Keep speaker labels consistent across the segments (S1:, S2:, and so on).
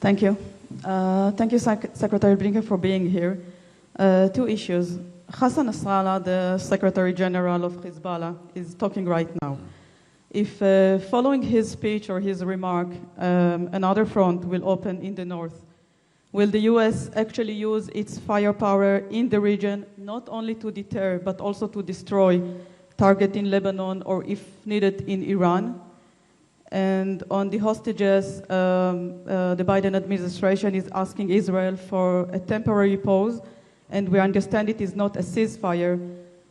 S1: Thank you. Thank you, Secretary Blinken, for being here. Two issues. Hassan Nasrallah, the Secretary General of Hezbollah, is talking right now. If following his speech or his remark, another front will open in the north, will the U.S. actually use its firepower in the region not only to deter but also to destroy, target in Lebanon or if needed in Iran? And on the hostages, the Biden administration is asking Israel for a temporary pause, and we understand it is not a ceasefire.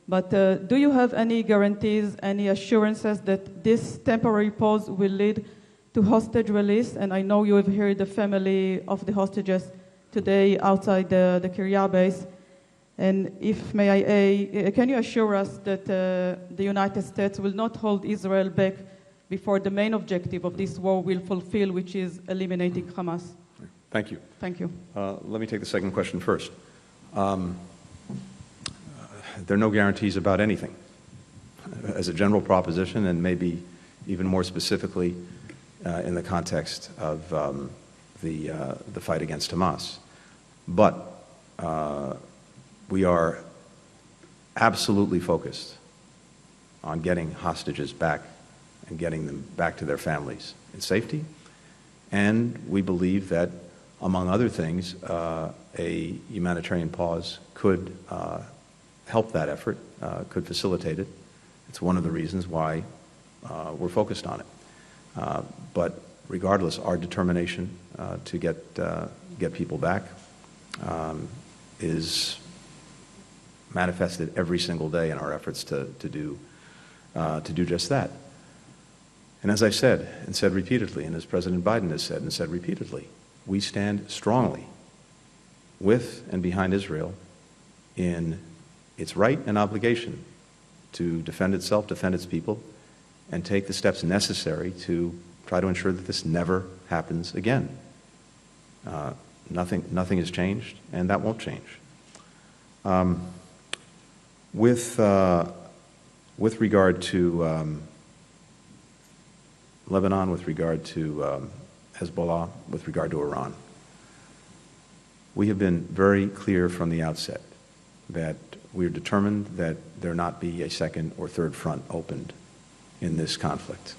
S1: But do you have any guarantees, any assurances that this temporary pause will lead to hostage release? And I know you have heard the family of the hostages today outside the Kiryat base. And if may I, can you assure us that the United States will not hold Israel back before the main objective of this war will fulfill, which is eliminating Hamas?
S2: Thank you.
S1: Thank you.
S2: Let me take the second question first. There are no guarantees about anything. As a general proposition, and maybe even more specifically in the context of the fight against Hamas. But we are absolutely focused on getting hostages back and getting them back to their families in safety. And we believe that, among other things, a humanitarian pause could help that effort, could facilitate it. It's one of the reasons why we're focused on it. But regardless, our determination to get people back is manifested every single day in our efforts to do just that. And as I said, and said repeatedly, and as President Biden has said and said repeatedly, we stand strongly with and behind Israel in its right and obligation to defend itself, defend its people, and take the steps necessary to try to ensure that this never happens again. Nothing has changed, and that won't change. With regard to Lebanon, with regard to Hezbollah, with regard to Iran, we have been very clear from the outset that we are determined that there not be a second or third front opened in this conflict.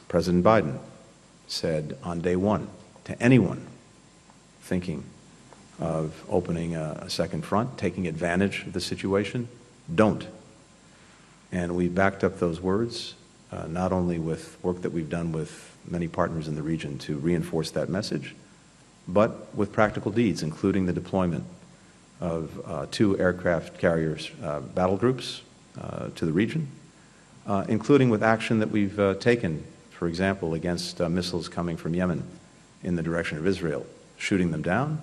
S2: President Biden said on day one to anyone thinking of opening a second front, taking advantage of the situation, don't. And we backed up those words not only with work that we've done with many partners in the region to reinforce that message, but with practical deeds, including the deployment of 2 aircraft carriers battle groups to the region, including with action that we've taken, for example, against missiles coming from Yemen in the direction of Israel, shooting them down,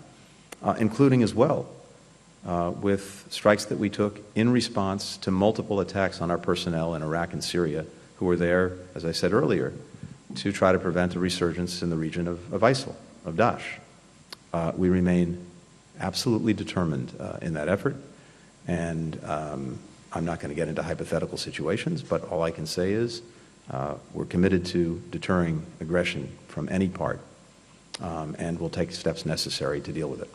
S2: including as well with strikes that we took in response to multiple attacks on our personnel in Iraq and Syria who were there, as I said earlier, to try to prevent a resurgence in the region of ISIL, of Daesh. We remain absolutely determined in that effort, and I'm not going to get into hypothetical situations, but all I can say is we're committed to deterring aggression from any part, and we'll take steps necessary to deal with it.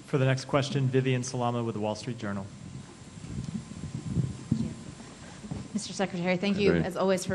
S3: For the next question, Vivian Salama with the Wall Street Journal.
S4: Mr. Secretary, thank you, as always, for